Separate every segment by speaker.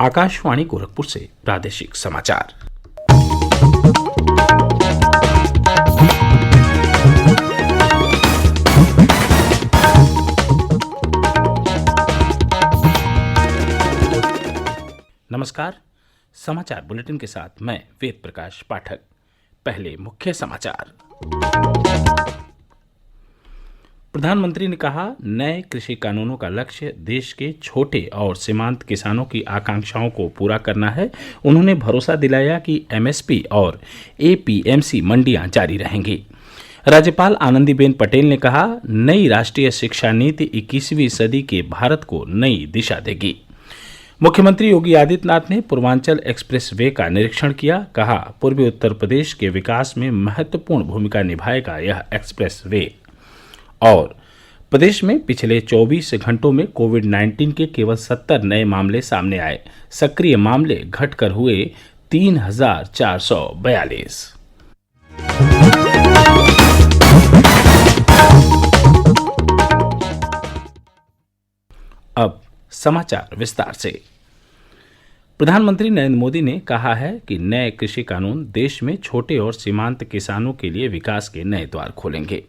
Speaker 1: आकाशवाणी गोरखपुर से प्रादेशिक समाचार। नमस्कार। समाचार बुलेटिन के साथ मैं वेद प्रकाश पाठक। पहले मुख्य समाचार। प्रधानमंत्री ने कहा, नए कृषि कानूनों का लक्ष्य देश के छोटे और सीमांत किसानों की आकांक्षाओं को पूरा करना है। उन्होंने भरोसा दिलाया कि एमएसपी और एपीएमसी मंडियां जारी रहेंगी। राज्यपाल आनंदीबेन पटेल ने कहा, नई राष्ट्रीय शिक्षा नीति 21वीं सदी के भारत को नई दिशा देगी। मुख्यमंत्री योगी आदित्यनाथ ने पूर्वांचल एक्सप्रेस वे का निरीक्षण किया। कहा, पूर्वी उत्तर प्रदेश के विकास में महत्वपूर्ण भूमिका निभाएगा यह एक्सप्रेस वे। और प्रदेश में पिछले 24 घंटों में कोविड-19 के केवल 70 नए मामले सामने आए। सक्रिय मामले घटकर हुए 3,442। अब समाचार विस्तार से। प्रधानमंत्री नरेंद्र मोदी ने कहा है कि नए कृषि कानून देश में छोटे और सीमांत किसानों के लिए विकास के नए द्वार खोलेंगे।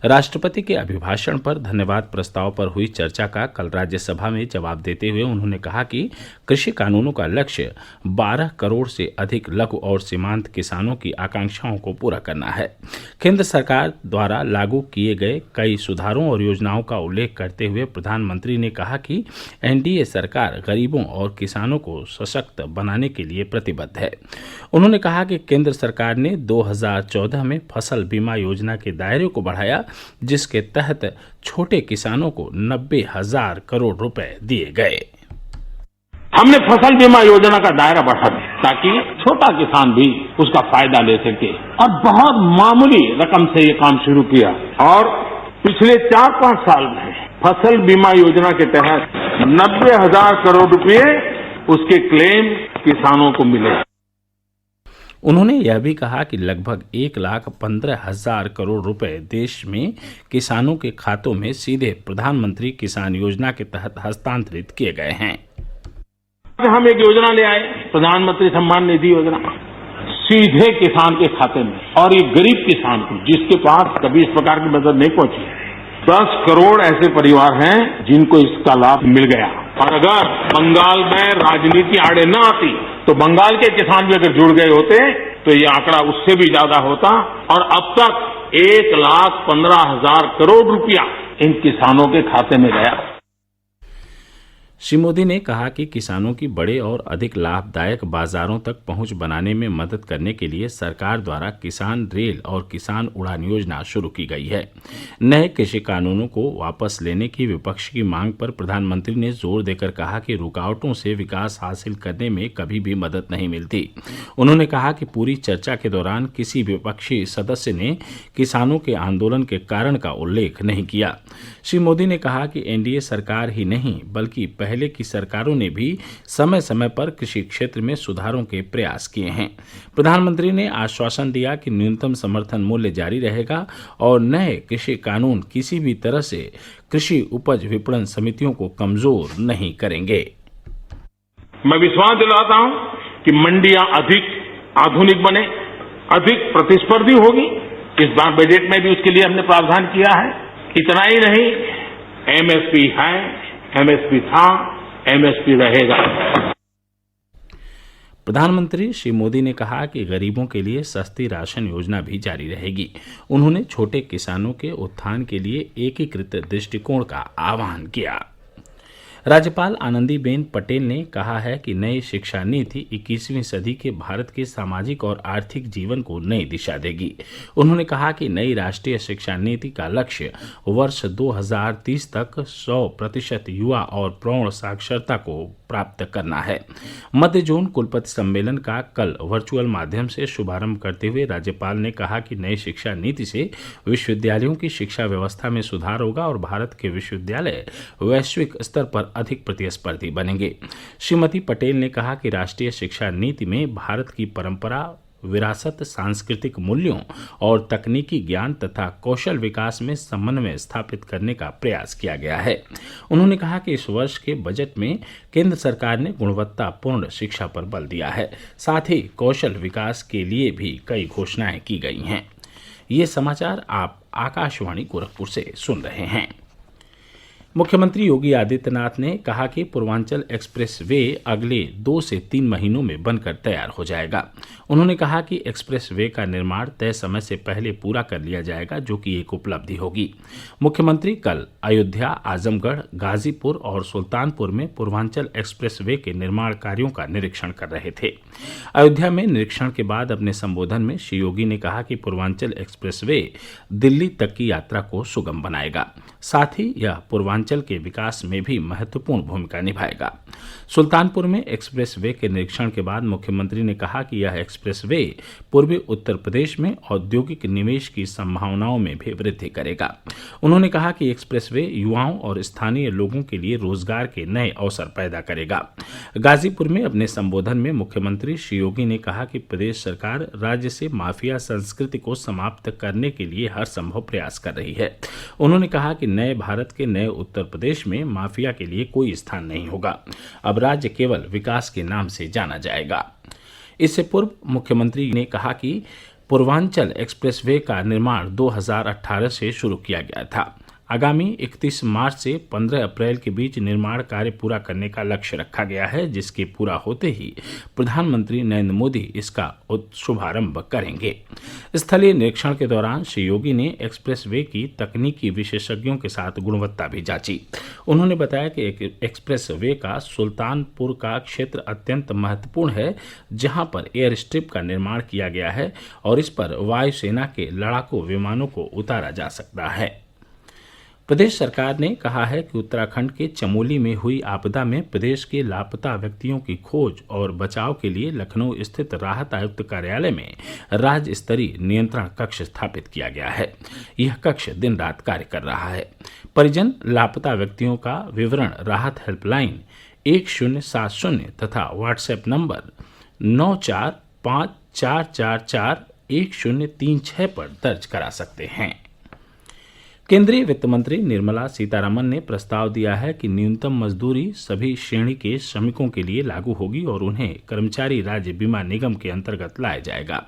Speaker 1: राष्ट्रपति के अभिभाषण पर धन्यवाद प्रस्ताव पर हुई चर्चा का कल राज्यसभा में जवाब देते हुए उन्होंने कहा कि कृषि कानूनों का लक्ष्य 12 करोड़ से अधिक लघु और सीमांत किसानों की आकांक्षाओं को पूरा करना है। केंद्र सरकार द्वारा लागू किए गए कई सुधारों और योजनाओं का उल्लेख करते हुए प्रधानमंत्री ने कहा कि एनडीए सरकार गरीबों और किसानों को सशक्त बनाने के लिए प्रतिबद्ध है। उन्होंने कहा कि केंद्र सरकार ने 2014 में फसल बीमा योजना के दायरे को बढ़ाया, जिसके तहत छोटे किसानों को 90,000 करोड़ रुपए दिए गए।
Speaker 2: हमने फसल बीमा योजना का दायरा बढ़ा दिया ताकि छोटा किसान भी उसका फायदा ले सके और बहुत मामूली रकम से ये काम शुरू किया और पिछले 4-5 साल में फसल बीमा योजना के तहत 90,000 करोड़ रुपए उसके क्लेम किसानों को मिले।
Speaker 1: उन्होंने यह भी कहा कि लगभग 1,15,000 करोड़ रुपए देश में किसानों के खातों में सीधे प्रधानमंत्री किसान योजना के तहत हस्तांतरित किए गए हैं।
Speaker 2: हम एक योजना ले आए, प्रधानमंत्री सम्मान निधि योजना, सीधे किसान के खाते में, और ये गरीब किसान को जिसके पास कभी इस प्रकार की मदद नहीं पहुंची। 10 करोड़ ऐसे परिवार हैं जिनको इसका लाभ मिल गया। और अगर बंगाल में राजनीति आड़े न आती तो बंगाल के किसान भी अगर जुड़ गए होते तो ये आंकड़ा उससे भी ज्यादा होता। और अब तक 1,15,000 करोड़ रुपया इन किसानों के खाते में गया।
Speaker 1: श्री मोदी ने कहा कि किसानों की बड़े और अधिक लाभदायक बाजारों तक पहुंच बनाने में मदद करने के लिए सरकार द्वारा किसान रेल और किसान उड़ान योजना शुरू की गई है। नए कृषि कानूनों को वापस लेने की विपक्ष की मांग पर प्रधानमंत्री ने जोर देकर कहा कि रुकावटों से विकास हासिल करने में कभी भी मदद नहीं मिलती। उन्होंने कहा कि पूरी चर्चा के दौरान किसी विपक्षी सदस्य ने किसानों के आंदोलन के कारण का उल्लेख नहीं किया। श्री मोदी ने कहा कि एनडीए सरकार ही नहीं बल्कि पहले की सरकारों ने भी समय समय पर कृषि क्षेत्र में सुधारों के प्रयास किए हैं। प्रधानमंत्री ने आश्वासन दिया कि न्यूनतम समर्थन मूल्य जारी रहेगा और नए कृषि कानून किसी भी तरह से कृषि उपज विपणन समितियों को कमजोर नहीं करेंगे।
Speaker 2: मैं विश्वास दिलाता हूं कि मंडियां अधिक आधुनिक बने, अधिक प्रतिस्पर्धी होगी। इस बार बजट में भी उसके लिए हमने प्रावधान किया है। इतना ही नहीं, एमएसपी है, एमएसपी था, एमएसपी रहेगा।
Speaker 1: प्रधानमंत्री श्री मोदी ने कहा कि गरीबों के लिए सस्ती राशन योजना भी जारी रहेगी। उन्होंने छोटे किसानों के उत्थान के लिए एकीकृत दृष्टिकोण का आह्वान किया। राज्यपाल आनंदीबेन पटेल ने कहा है कि नई शिक्षा नीति 21वीं सदी के भारत के सामाजिक और आर्थिक जीवन को नई दिशा देगी। उन्होंने कहा कि नई राष्ट्रीय शिक्षा नीति का लक्ष्य वर्ष 2030 तक 100% युवा और प्रौढ़ साक्षरता को प्राप्त करना है। मध्य जोन कुलपति सम्मेलन का कल वर्चुअल माध्यम से शुभारंभ करते हुए राज्यपाल ने कहा कि नई शिक्षा नीति से विश्वविद्यालयों की शिक्षा व्यवस्था में सुधार होगा और भारत के विश्वविद्यालय वैश्विक स्तर पर अधिक प्रतिस्पर्धी बनेंगे। श्रीमती पटेल ने कहा कि राष्ट्रीय शिक्षा नीति में भारत की परंपरा, विरासत, सांस्कृतिक मूल्यों और तकनीकी ज्ञान तथा कौशल विकास में समन्वय स्थापित करने का प्रयास किया गया है। उन्होंने कहा कि इस वर्ष के बजट में केंद्र सरकार ने गुणवत्तापूर्ण शिक्षा पर बल दिया है। साथ ही कौशल विकास के लिए भी कई घोषणाएं की गई हैं। ये समाचार आप आकाशवाणी गोरखपुर से सुन रहे हैं। मुख्यमंत्री योगी आदित्यनाथ ने कहा कि पूर्वांचल एक्सप्रेस वे अगले 2 से 3 महीनों में बनकर तैयार हो जाएगा। उन्होंने कहा कि एक्सप्रेस वे का निर्माण तय समय से पहले पूरा कर लिया जाएगा, जो कि एक उपलब्धि होगी। मुख्यमंत्री कल अयोध्या, आजमगढ़, गाजीपुर और सुल्तानपुर में पूर्वांचल एक्सप्रेस वे के निर्माण कार्यों का निरीक्षण कर रहे थे। अयोध्या में निरीक्षण के बाद अपने संबोधन में श्री योगी ने कहा कि पूर्वांचल एक्सप्रेस वे दिल्ली तक की यात्रा को सुगम बनाएगा। साथ ही यह पूर्वांचल के विकास में भी महत्वपूर्ण भूमिका निभाएगा। सुल्तानपुर में एक्सप्रेस वे के निरीक्षण के बाद मुख्यमंत्री ने कहा कि यह एक्सप्रेस वे पूर्वी उत्तर प्रदेश में औद्योगिक निवेश की संभावनाओं में भी वृद्धि करेगा। उन्होंने कहा कि एक्सप्रेस वे युवाओं और स्थानीय लोगों के लिए रोजगार के नए अवसर पैदा करेगा। गाजीपुर में अपने संबोधन में मुख्यमंत्री श्री योगी ने कहा कि प्रदेश सरकार राज्य से माफिया संस्कृति को समाप्त करने के लिए हर संभव प्रयास कर रही है। उन्होंने कहा कि नए भारत के नए उत्तर प्रदेश में माफिया के लिए कोई स्थान नहीं होगा। अब राज्य केवल विकास के नाम से जाना जाएगा। इससे पूर्व मुख्यमंत्री ने कहा कि पूर्वांचल एक्सप्रेस वे का निर्माण 2018 से शुरू किया गया था। आगामी 31 मार्च से 15 अप्रैल के बीच निर्माण कार्य पूरा करने का लक्ष्य रखा गया है, जिसके पूरा होते ही प्रधानमंत्री नरेंद्र मोदी इसका शुभारंभ करेंगे। स्थलीय निरीक्षण के दौरान श्री योगी ने एक्सप्रेस वे की तकनीकी विशेषज्ञों के साथ गुणवत्ता भी जांची। उन्होंने बताया कि एक्सप्रेस वे का सुल्तानपुर का क्षेत्र अत्यंत महत्वपूर्ण है, जहां पर एयर स्ट्रिप का निर्माण किया गया है और इस पर वायुसेना के लड़ाकू विमानों को उतारा जा सकता है। प्रदेश सरकार ने कहा है कि उत्तराखंड के चमोली में हुई आपदा में प्रदेश के लापता व्यक्तियों की खोज और बचाव के लिए लखनऊ स्थित राहत आयुक्त कार्यालय में राज्य स्तरीय नियंत्रण कक्ष स्थापित किया गया है। यह कक्ष दिन रात कार्य कर रहा है। परिजन लापता व्यक्तियों का विवरण राहत हेल्पलाइन 1070 तथा व्हाट्सएप नंबर 9454441036 पर दर्ज करा सकते हैं। केंद्रीय वित्त मंत्री निर्मला सीतारमन ने प्रस्ताव दिया है कि न्यूनतम मजदूरी सभी श्रेणी के श्रमिकों के लिए लागू होगी और उन्हें कर्मचारी राज्य बीमा निगम के अंतर्गत लाया जाएगा।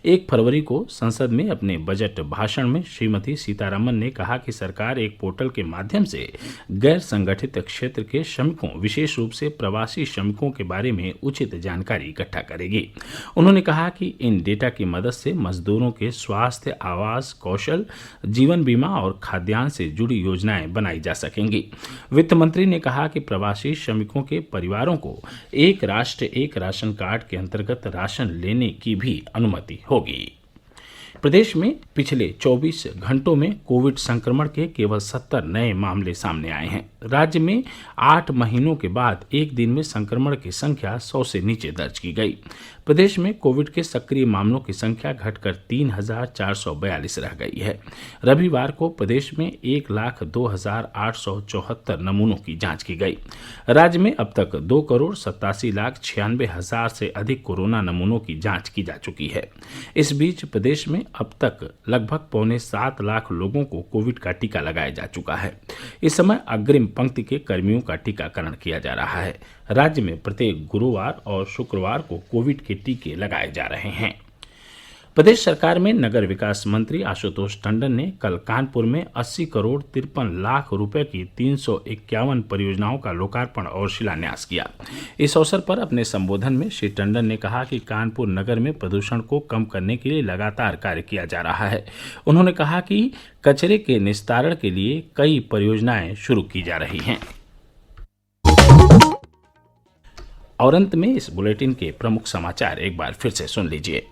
Speaker 1: 1 फरवरी को संसद में अपने बजट भाषण में श्रीमती सीतारमन ने कहा कि सरकार एक पोर्टल के माध्यम से गैर संगठित क्षेत्र के श्रमिकों, विशेष रूप से प्रवासी श्रमिकों के बारे में उचित जानकारी इकट्ठा करेगी। उन्होंने कहा कि इन डेटा की मदद से मजदूरों के स्वास्थ्य, आवास, कौशल, जीवन बीमा और खाद्यान्न से जुड़ी योजनाएं बनाई जा सकेंगी। वित्त मंत्री ने कहा कि प्रवासी श्रमिकों के परिवारों को एक राष्ट्र एक राशन कार्ड के अंतर्गत राशन लेने की भी अनुमति होगी। प्रदेश में पिछले 24 घंटों में कोविड संक्रमण के केवल 70 नए मामले सामने आए हैं। राज्य में 8 महीनों के बाद एक दिन में संक्रमण की संख्या 100 से नीचे दर्ज की गई। प्रदेश में कोविड के सक्रिय मामलों की संख्या घटकर 3,442 रह गई है। रविवार को प्रदेश में 1,02,874 नमूनों की जांच की गई। राज्य में अब तक 2,87,96,000 से अधिक कोरोना नमूनों की जांच की जा चुकी है। इस बीच प्रदेश में अब तक लगभग 7.25 लाख लोगों को कोविड का टीका लगाया जा चुका है। इस समय अग्रिम पंक्ति के कर्मियों का टीकाकरण किया जा रहा है। राज्य में प्रत्येक गुरुवार और शुक्रवार को कोविड के टीके लगाए जा रहे हैं। प्रदेश सरकार में नगर विकास मंत्री आशुतोष टंडन ने कल कानपुर में 80 करोड़ 53 लाख रुपए की 351 परियोजनाओं का लोकार्पण और शिलान्यास किया। इस अवसर पर अपने संबोधन में श्री टंडन ने कहा कि कानपुर नगर में प्रदूषण को कम करने के लिए लगातार कार्य किया जा रहा है। उन्होंने कहा कि कचरे के निस्तारण के लिए कई परियोजनाएं शुरू की जा रही हैं। और अंत में इस बुलेटिन के प्रमुख समाचार एक बार फिर से सुन लीजिए।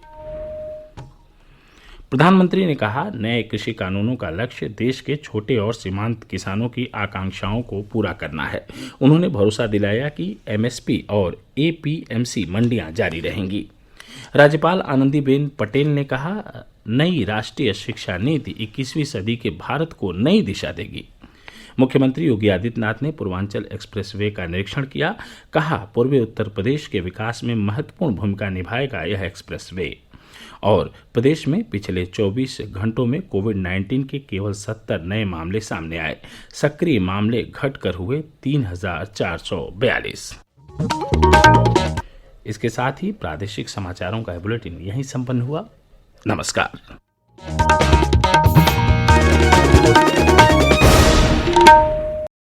Speaker 1: प्रधानमंत्री ने कहा, नए कृषि कानूनों का लक्ष्य देश के छोटे और सीमांत किसानों की आकांक्षाओं को पूरा करना है। उन्होंने भरोसा दिलाया कि एमएसपी और एपीएमसी मंडियां जारी रहेंगी। राज्यपाल आनंदीबेन पटेल ने कहा, नई राष्ट्रीय शिक्षा नीति 21वीं सदी के भारत को नई दिशा देगी। मुख्यमंत्री योगी आदित्यनाथ ने पूर्वांचल एक्सप्रेस वे का निरीक्षण किया। कहा, पूर्वी उत्तर प्रदेश के विकास में महत्वपूर्ण भूमिका निभाएगा यह एक्सप्रेस वे। और प्रदेश में पिछले 24 घंटों में कोविड-19 के केवल 70 नए मामले सामने आए। सक्रिय मामले घटकर हुए 3,442। इसके साथ ही प्रादेशिक समाचारों का बुलेटिन यहीं संपन्न हुआ। नमस्कार।